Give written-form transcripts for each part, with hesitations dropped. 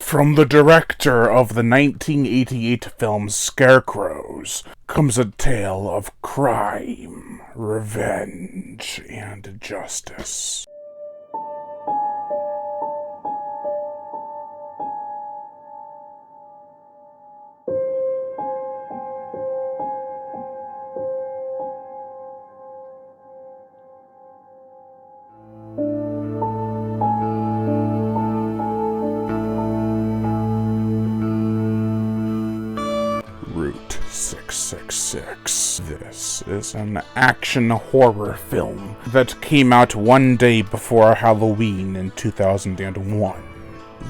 From the director of the 1988 film Scarecrows comes a tale of crime, revenge, and justice. Route 666. This is an action horror film that came out one day before Halloween in 2001.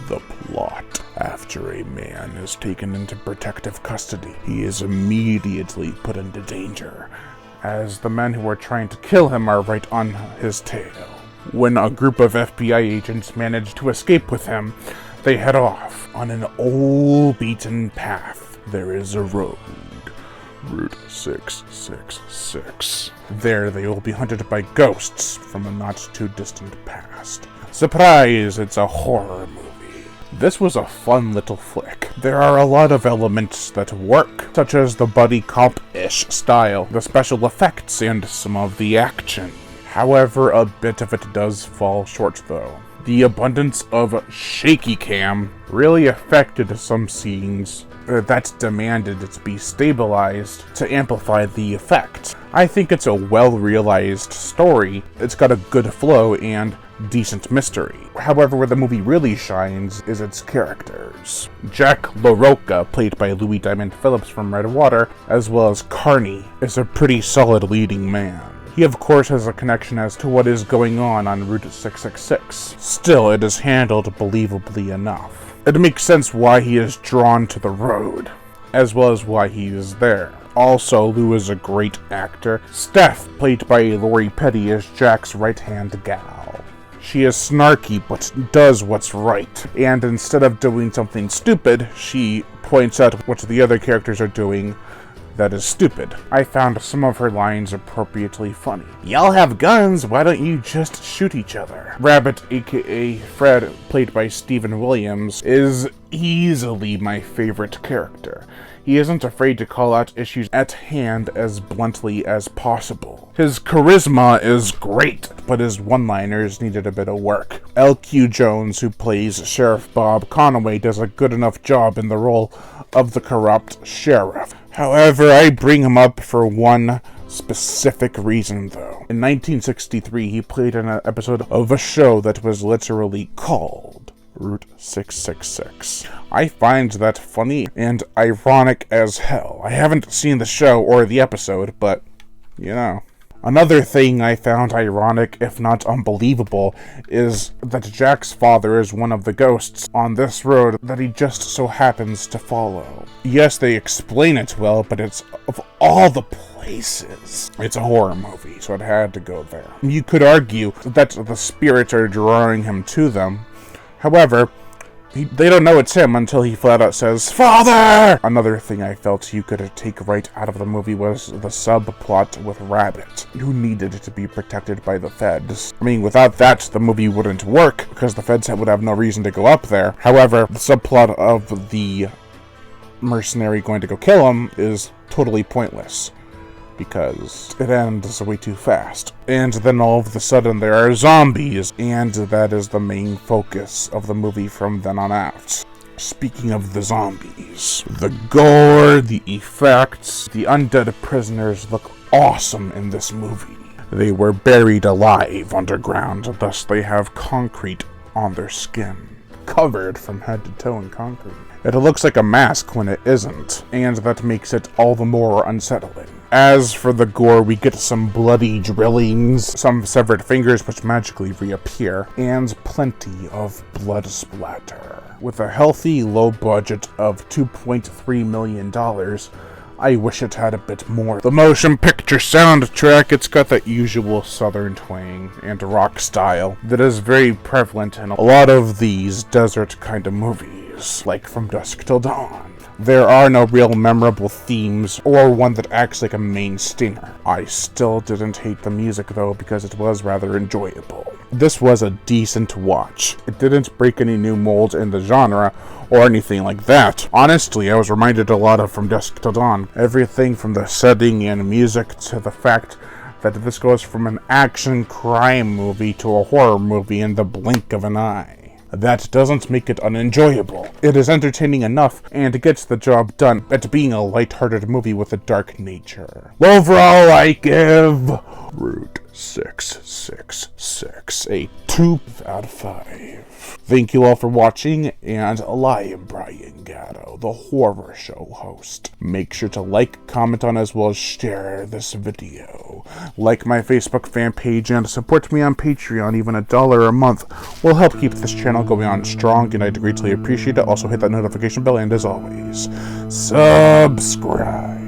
The plot: after a man is taken into protective custody, he is immediately put into danger, as the men who are trying to kill him are right on his tail. When a group of FBI agents manage to escape with him, they head off on an old beaten path. There is a road, Route 666. There they will be hunted by ghosts from a not-too-distant past. Surprise, it's a horror movie. This was a fun little flick. There are a lot of elements that work, such as the buddy cop-ish style, the special effects, and some of the action. However, a bit of it does fall short though. The abundance of shaky cam really affected some scenes that demanded it to be stabilized to amplify the effect. I think it's a well-realized story. It's got a good flow and decent mystery. However, where the movie really shines is its characters. Jack LaRocca, played by Louis Diamond Phillips from Red Water, as well as Carney, is a pretty solid leading man. He of course has a connection as to what is going on Route 666. Still, it is handled believably enough. It makes sense why he is drawn to the road, as well as why he is there. Also, Lou is a great actor. Steph, played by Lori Petty, is Jack's right-hand gal. She is snarky, but does what's right, and instead of doing something stupid, she points out what the other characters are doing that is stupid. I found some of her lines appropriately funny. Y'all have guns, why don't you just shoot each other? Rabbit, aka Fred, played by Stephen Williams, is easily my favorite character. He isn't afraid to call out issues at hand as bluntly as possible. His charisma is great, but his one-liners needed a bit of work. L.Q. Jones, who plays Sheriff Bob Conaway, does a good enough job in the role of the corrupt sheriff. However, I bring him up for one specific reason, though. In 1963, he played in an episode of a show that was literally called Route 666. I find that funny and ironic as hell. I haven't seen the show or the episode, but, you know. Another thing I found ironic, if not unbelievable, is that Jack's father is one of the ghosts on this road that he just so happens to follow. Yes, they explain it well, but it's of all the places. It's a horror movie, so it had to go there. You could argue that the spirits are drawing him to them. However, they don't know it's him until he flat out says, "Father!" Another thing I felt you could take right out of the movie was the subplot with Rabbit, who needed to be protected by the feds. I mean, without that, the movie wouldn't work, because the feds would have no reason to go up there. However, the subplot of the mercenary going to go kill him is totally pointless, because it ends way too fast. And then all of a sudden there are zombies, and that is the main focus of the movie from then on out. Speaking of the zombies, the gore, the effects, the undead prisoners look awesome in this movie. They were buried alive underground, thus they have concrete on their skin, covered from head to toe in concrete. It looks like a mask when it isn't, and that makes it all the more unsettling. As for the gore, we get some bloody drillings, some severed fingers which magically reappear, and plenty of blood splatter. With a healthy low budget of $2.3 million, I wish it had a bit more. The motion picture soundtrack, it's got that usual southern twang and rock style that is very prevalent in a lot of these desert kind of movies, like From Dusk Till Dawn. There are no real memorable themes, or one that acts like a main stinger. I still didn't hate the music though, because it was rather enjoyable. This was a decent watch. It didn't break any new molds in the genre or anything like that. Honestly, I was reminded a lot of From Dusk Till Dawn. Everything from the setting and music to the fact that this goes from an action crime movie to a horror movie in the blink of an eye. That doesn't make it unenjoyable. It is entertaining enough and gets the job done at being a lighthearted movie with a dark nature. Overall, I give Route 666 a 2 out of 5. Thank you all for watching, and I am Brian Gatto, the horror show host. Make sure to like, comment on, as well as share this video. Like my Facebook fan page and support me on Patreon. Even $1 a month will help keep this channel going on strong, and I'd greatly appreciate it. Also hit that notification bell, and as always, subscribe.